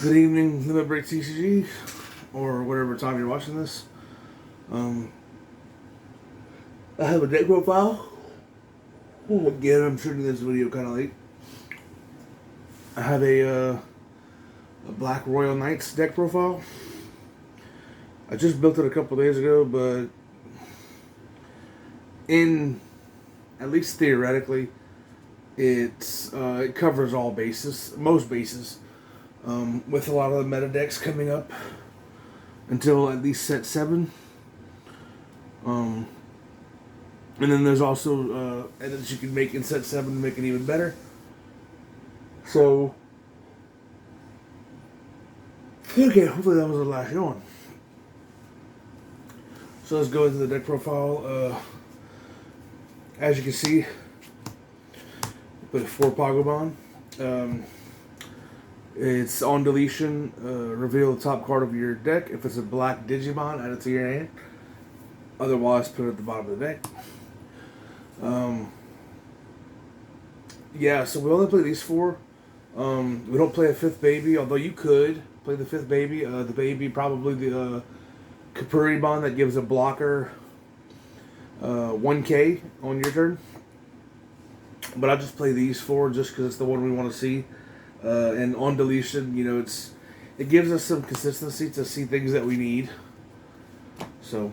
Good evening, DigimonTCG, or whatever time you're watching this. I have a deck profile. Again, I'm shooting this video kind of late. I have a Black Royal Knights deck profile. I just built it a couple days ago, but in at least theoretically, it covers all bases, most bases, with a lot of the meta decks coming up until at least set 7. And then there's also edits you can make in set 7 to make it even better. So, okay, hopefully that was the last one. So let's go into the deck profile. As you can see, with 4 Pokemon. It's on deletion. Reveal the top card of your deck. If it's a black Digimon, add it to your hand. Otherwise, put it at the bottom of the deck. Yeah, so we only play these 4. We don't play a 5th baby, although you could play the 5th baby. The baby, probably the Kapurimon that gives a blocker 1k on your turn. But I'll just play these 4 just because it's the one we want to see. And on deletion, you know, it gives us some consistency to see things that we need. So.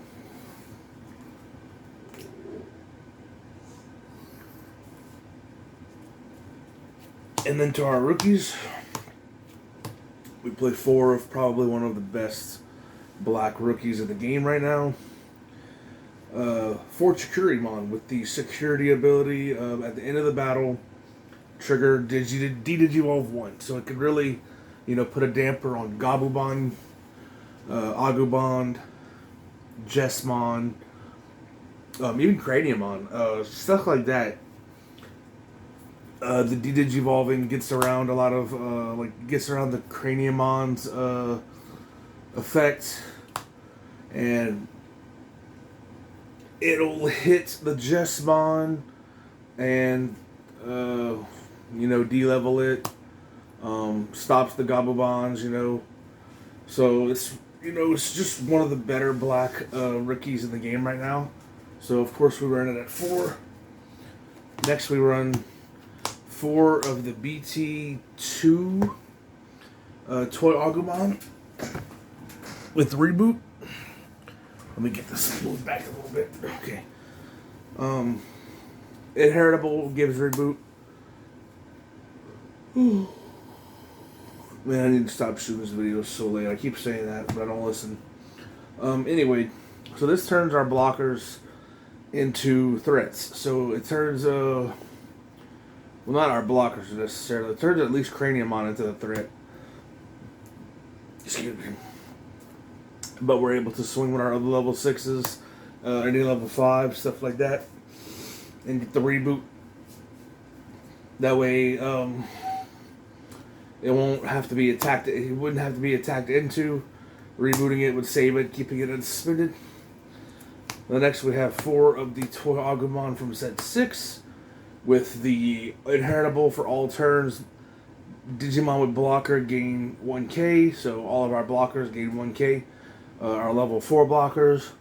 And then to our rookies, we play 4 of probably one of the best black rookies in the game right now. 4 Chikurimon with the security ability at the end of the battle, trigger Digivolve 1. So it could really, you know, put a damper on Gabumon, Agumon, Jesmon, even Craniumon, stuff like that. The Digivolving gets around a lot of, gets around the Craniumon's effect, and it'll hit the Jesmon and, you know, de-level it, stops the Gabumons, you know. So it's, you know, it's just one of the better black rookies in the game right now. So, of course, we run it at 4. Next, we run 4 of the BT2 Toy Agumon with Reboot. Let me get this moved back a little bit. Okay. Inheritable gives Reboot. Man, I need to stop shooting this video so late. I keep saying that, but I don't listen. Anyway, so this turns our blockers into threats. So it turns, well, not our blockers necessarily. It turns at least Craniumon into a threat. Excuse me. But we're able to swing with our other level 6s, any level 5, stuff like that, and get the Reboot. That way, it won't have to be attacked. It wouldn't have to be attacked into. Rebooting it would save it, keeping it unsuspended. The next we have 4 of the Toy Agumon from set 6, with the inheritable for all turns. Digimon with blocker gain 1k, so all of our blockers gain 1k. Our level 4 blockers,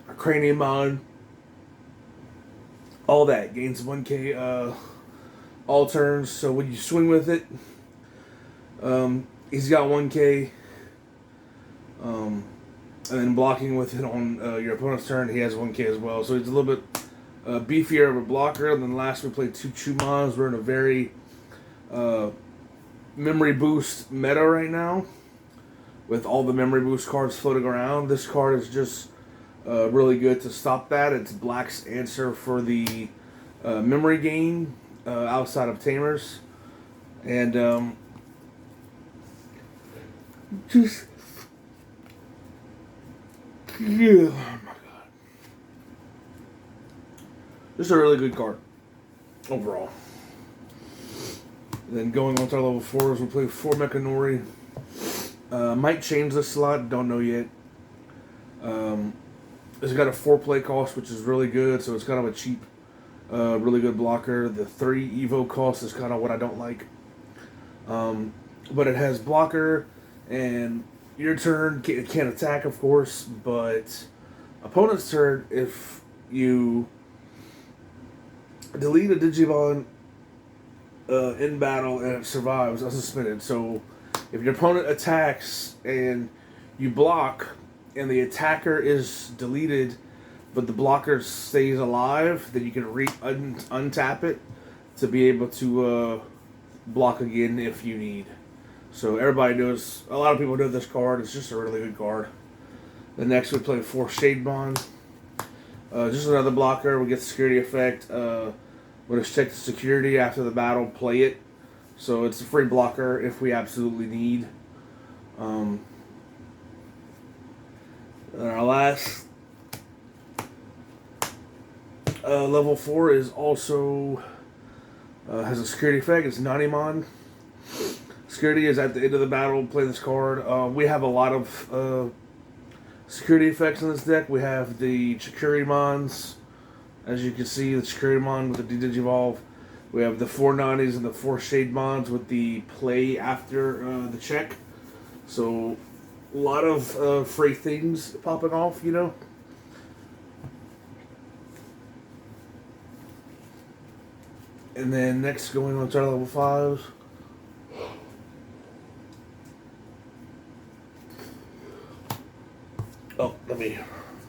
our Craniumon, all that gains 1k all turns. So when you swing with it, he's got 1k. And then blocking with it on your opponent's turn, he has 1k as well. So he's a little bit beefier of a blocker. And then last we played 2 Chumons. We're in a very memory boost meta right now, with all the memory boost cards floating around. This card is just really good to stop that. It's Black's answer for the memory gain outside of Tamers. And just, yeah, oh my god. Just a really good card overall. And then going on to our level 4s, we'll play 4 Mechanori. Might change this slot, don't know yet. It's got a 4 play cost, which is really good, so it's kind of a cheap, really good blocker. The 3 Evo cost is kind of what I don't like. but it has blocker, and your turn can't attack, of course, but opponent's turn, if you delete a Digimon in battle and it survives unsuspended. So if your opponent attacks and you block and the attacker is deleted but the blocker stays alive, then you can untap it to be able to block again if you need. So everybody knows, a lot of people know this card. It's just a really good card. The next we play 4 Shade Bond. Just another blocker. We get security effect. When it's checked to security after the battle, play it. So it's a free blocker if we absolutely need. Our last level 4 is also has a security effect. It's Nanimon. Security is at the end of the battle. Play this card. We have a lot of security effects in this deck. We have the Chikurumons. As you can see, the Chikurumon with the Digivolve. We have the 4 Nanis and the 4 Shade Mons with the play after the check. So, a lot of free things popping off, you know. And then next, going on to our level 5s. Oh, let me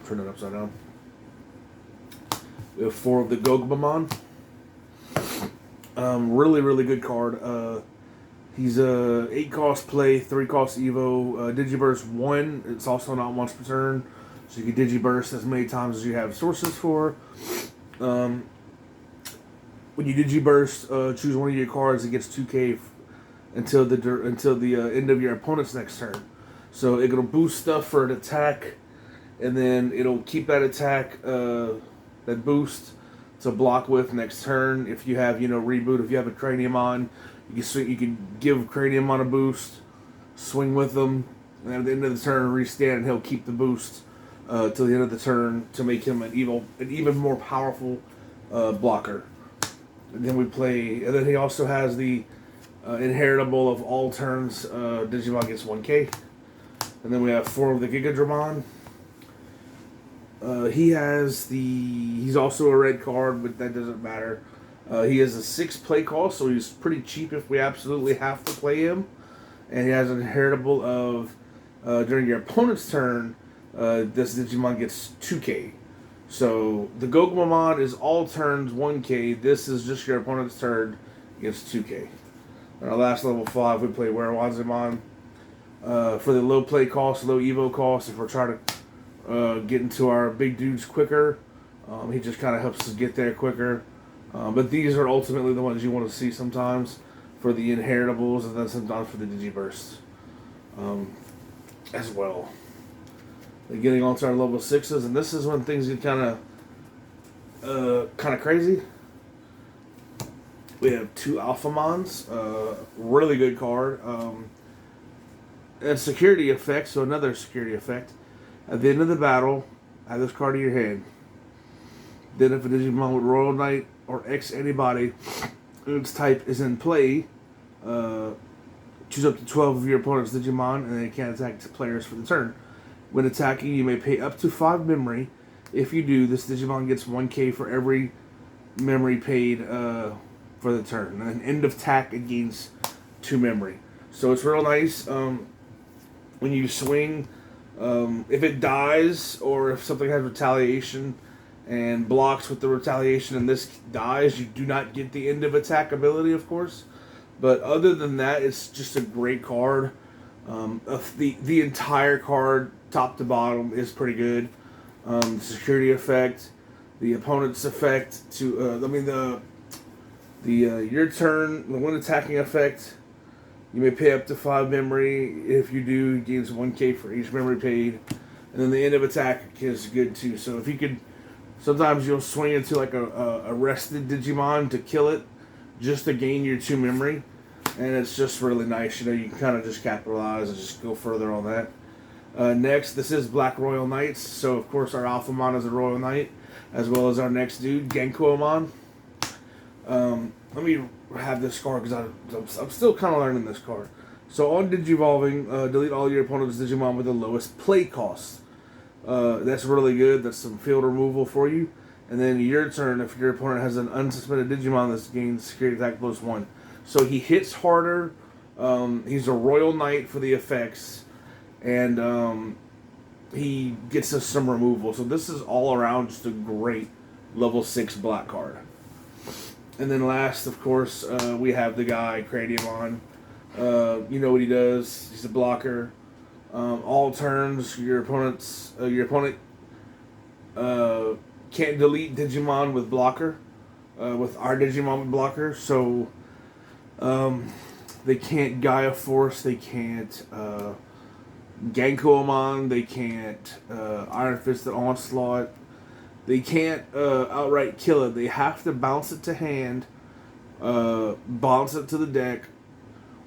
turn it upside down. We have 4 of the Gogumamon. Really, really good card. He's a 8 cost play, 3 cost Evo. Digiburst 1. It's also not once per turn, so you can Digiburst as many times as you have sources for. When you Digiburst, choose one of your cards. It gets 2k until the end of your opponent's next turn. So it'll boost stuff for an attack, and then it'll keep that attack, that boost, to block with next turn. If you have, reboot, if you have a Craniumon, you can give Craniumon a boost, swing with them, and at the end of the turn, restand, and he'll keep the boost till the end of the turn to make him an even more powerful blocker. And then and then he also has the inheritable of all turns. Digimon gets 1k. And then we have 4 of the Gigadramon. He's also a red card, but that doesn't matter. He has a 6 play cost, so he's pretty cheap if we absolutely have to play him. And he has an inheritable of, during your opponent's turn, this Digimon gets 2k. So the Gogumamon is all turns 1k. This is just your opponent's turn, gets 2k. And our last level 5, we play Werewanzimon. For the low play cost, low Evo cost, if we're trying to get into our big dudes quicker, he just kind of helps us get there quicker. But these are ultimately the ones you want to see sometimes for the inheritables, and then sometimes for the Digibursts as well. And getting on to our level 6s, and this is when things get kind of crazy. We have 2 Alphamons, really good card. And security effect, so another security effect. At the end of the battle, add this card to your hand. Then if a Digimon with Royal Knight or X antibody, its type is in play, choose up to 12 of your opponent's Digimon, and they can't attack players for the turn. When attacking, you may pay up to 5 memory. If you do, this Digimon gets 1k for every memory paid for the turn. And an end of attack, it gains 2 memory. So it's real nice. When you swing, if it dies or if something has retaliation and blocks with the retaliation and this dies, you do not get the end of attack ability, of course. But other than that, it's just a great card. The entire card, top to bottom, is pretty good. The security effect, the opponent's effect to, your turn, the one attacking effect. You may pay up to 5 memory. If you do, it gains 1k for each memory paid. And then the end of attack is good too. So if you could, sometimes you'll swing into like a rested Digimon to kill it, just to gain your 2 memory. And it's just really nice. You can kind of just capitalize and just go further on that. Next, this is Black Royal Knights. So of course our Alphamon is a Royal Knight, as well as our next dude, Genkuomon. Let me have this card because I'm still kind of learning this card. So on Digivolving, delete all your opponent's Digimon with the lowest play cost. That's really good. That's some field removal for you. And then your turn, if your opponent has an unsuspended Digimon, this gains security attack +1. So he hits harder. He's a Royal Knight for the effects. And he gets us some removal. So this is all around just a great level 6 black card. And then last, of course, we have the guy, Craniumon. You know what he does. He's a blocker. All turns, your opponent can't delete Digimon with blocker, with our Digimon with blocker. So they can't Gaia Force, they can't Gankoamon, they can't Iron Fisted Onslaught. They can't outright kill it. They have to bounce it to hand, bounce it to the deck,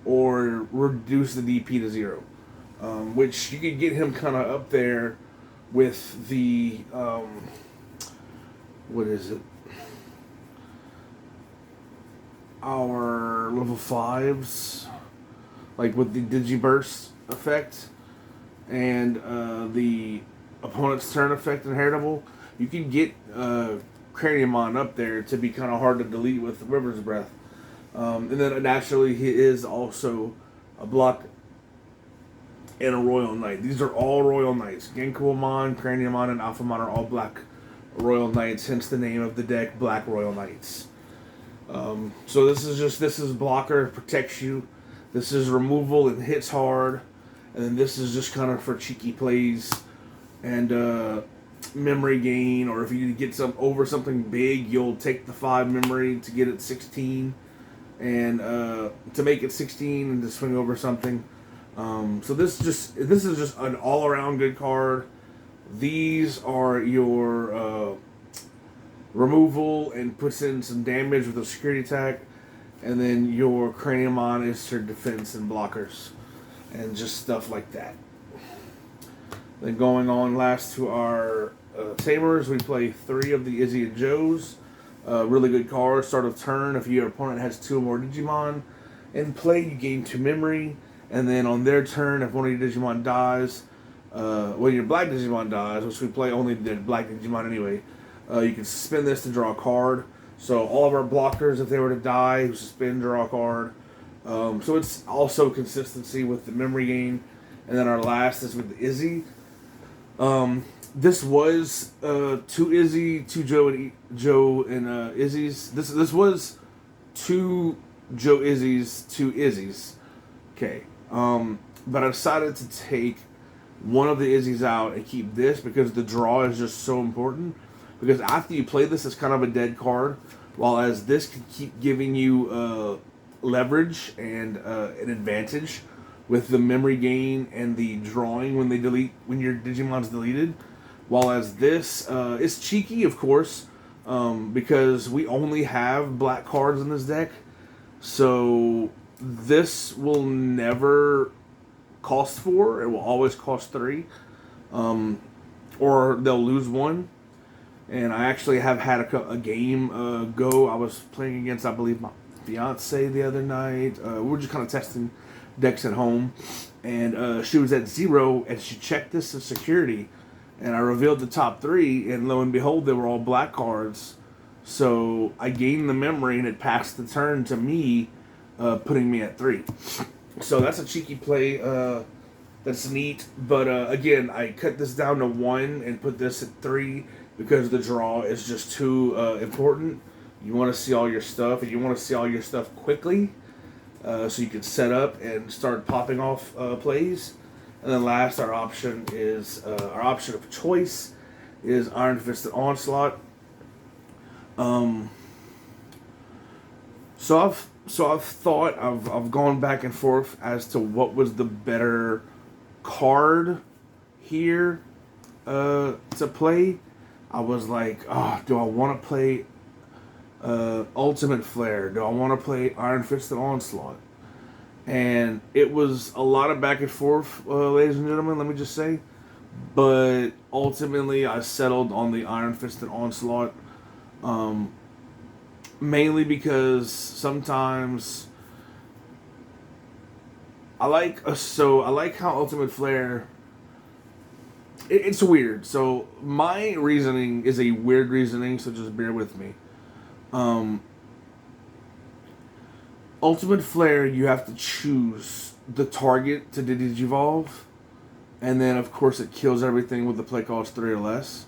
or reduce the DP to 0. Which you could get him kind of up there with the, what is it? Our level 5s, like with the Digiburst effect and the opponent's turn effect inheritable. You can get Craniumon up there to be kind of hard to delete with River's Breath. And then naturally he is also a block and a Royal Knight. These are all Royal Knights. Gankoamon, Craniumon, and Alphamon are all black Royal Knights, hence the name of the deck, Black Royal Knights. So this is blocker, protects you. This is removal and hits hard. And then this is just kind of for cheeky plays and memory gain, or if you get over something big, you'll take the 5 memory to get it 16, and to make it 16 and to swing over something. So this is just an all-around good card. These are your removal and puts in some damage with a security attack, and then your Craniumon is your defense and blockers, and just stuff like that. Then going on last to our Tamers, we play 3 of the Izzy and Joes. Really good cards. Start of turn, if your opponent has 2 or more Digimon in play, you gain 2 memory. And then on their turn, if one of your Digimon dies, when your black Digimon dies, which we play only the black Digimon anyway, you can suspend this to draw a card. So all of our blockers, if they were to die, suspend, draw a card. So it's also consistency with the memory gain. And then our last is with the Izzy. This was 2 Izzy, 2 Joe and Izzy's. This was 2 Joe Izzy's, 2 Izzy's. Okay. But I decided to take one of the Izzy's out and keep this because the draw is just so important. Because after you play this, it's kind of a dead card, while as this can keep giving you leverage and an advantage with the memory gain and the drawing when your Digimon's deleted. While as this, it's cheeky, of course, because we only have black cards in this deck. So this will never cost 4. It will always cost 3. Or they'll lose 1. And I actually have had a game go. I was playing against, I believe, my fiance the other night. We were just kind of testing decks at home. And she was at 0, and she checked this as security. And I revealed the top 3, and lo and behold, they were all black cards. So I gained the memory, and it passed the turn to me, putting me at 3. So that's a cheeky play. That's neat. But again, I cut this down to 1 and put this at 3 because the draw is just too important. You want to see all your stuff, and you want to see all your stuff quickly, so you can set up and start popping off plays. And then last, our option of choice is Iron Fisted Onslaught. So I've thought, I've gone back and forth as to what was the better card here to play. I was like, do I want to play Ultimate Flare? Do I want to play Iron Fisted Onslaught? And it was a lot of back and forth, ladies and gentlemen, let me just say. But ultimately, I settled on the Iron Fisted Onslaught. Mainly because sometimes I like how Ultimate Flare. It's weird. So my reasoning is a weird reasoning. So just bear with me. Ultimate Flare, you have to choose the target to Digivolve, and then of course it kills everything with the play cost 3 or less,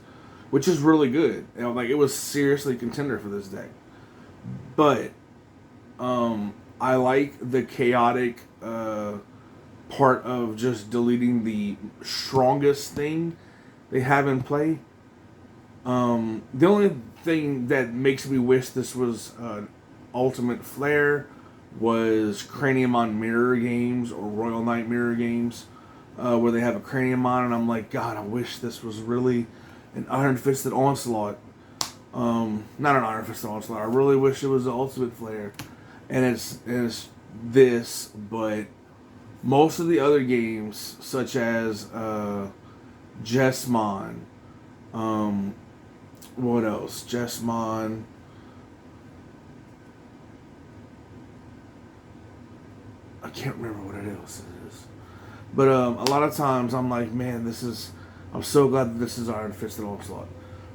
which is really good. You know, like it was seriously contender for this deck. But I like the chaotic part of just deleting the strongest thing they have in play. The only thing that makes me wish this was Ultimate Flare was Craniumon Mirror games or Royal Knight Mirror games, where they have a Craniumon, and I'm like, God, I wish this was really an Iron Fisted Onslaught. Not an Iron Fisted Onslaught. I really wish it was the Ultimate Flare, and it's this, but most of the other games, such as Jessmon, what else? Jessmon. I can't remember what else it is. But a lot of times I'm like, man, I'm so glad that this is Iron Fisted Onslaught.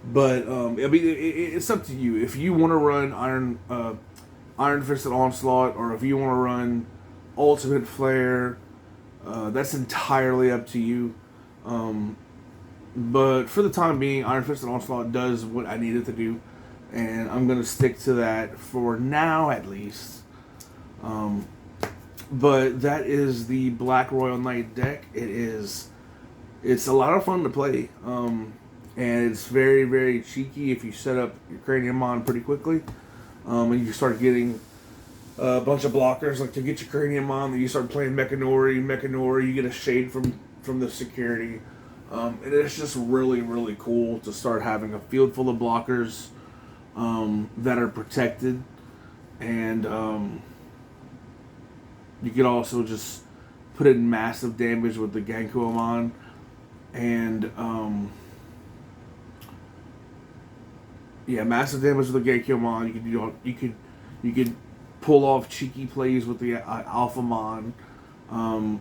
But I mean, it's up to you. If you want to run Iron Fisted Onslaught, or if you want to run Ultimate Flare, that's entirely up to you. But for the time being, Iron Fisted Onslaught does what I need it to do, and I'm going to stick to that for now at least. But that is the Black Royal Knight deck. It's a lot of fun to play, and it's very, very cheeky if you set up your Craniumon pretty quickly, and you start getting a bunch of blockers. Like to get your Craniumon, then you start playing Mechanori, you get a shade from the security, and it's just really, really cool to start having a field full of blockers that are protected, and you could also just put in massive damage with the Gankuamon, and massive damage with the Gankuamon. You could pull off cheeky plays with the Alphamon. You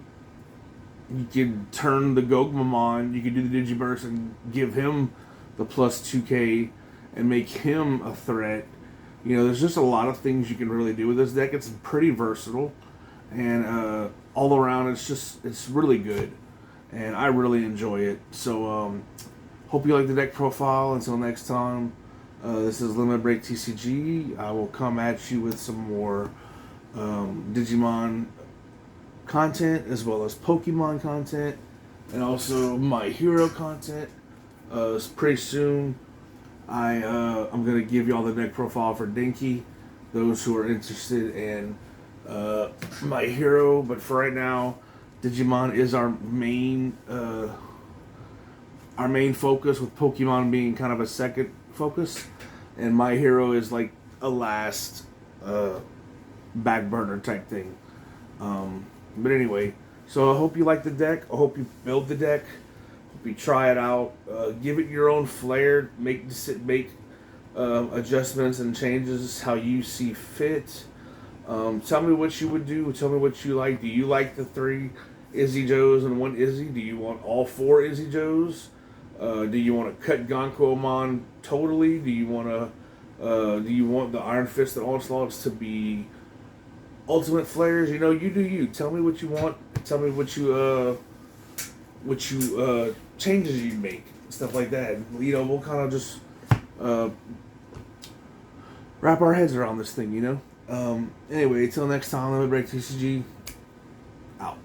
could turn the Gogmamon. You could do the Digiburst and give him the plus 2K and make him a threat. You know, there's just a lot of things you can really do with this deck. It's pretty versatile. And all around, it's really good, and I really enjoy it. So, hope you like the deck profile. Until next time, this is Limit Break TCG. I will come at you with some more Digimon content, as well as Pokemon content, and also My Hero content. Pretty soon, I'm gonna give y'all the deck profile for Dinky. Those who are interested in My Hero, but for right now, Digimon is our main focus, with Pokemon being kind of a second focus, and My Hero is like a last back burner type thing. But anyway, so I hope you like the deck. I hope you build the deck. Hope you try it out. Give it your own flair. Make adjustments and changes how you see fit. Tell me what you would do. Tell me what you like. Do you like the 3 Izzy Joes and 1 Izzy? Do you want all 4 Izzy Joes? Do you want to cut Gankuamon totally? Do you want the Iron Fisted Onslaughts to be Ultimate Flares? You know, you do you. Tell me what you want. Tell me what you changes you make, stuff like that. You know, we'll kind of just wrap our heads around this thing. You know. Anyway, till next time, Limit Break TCG out.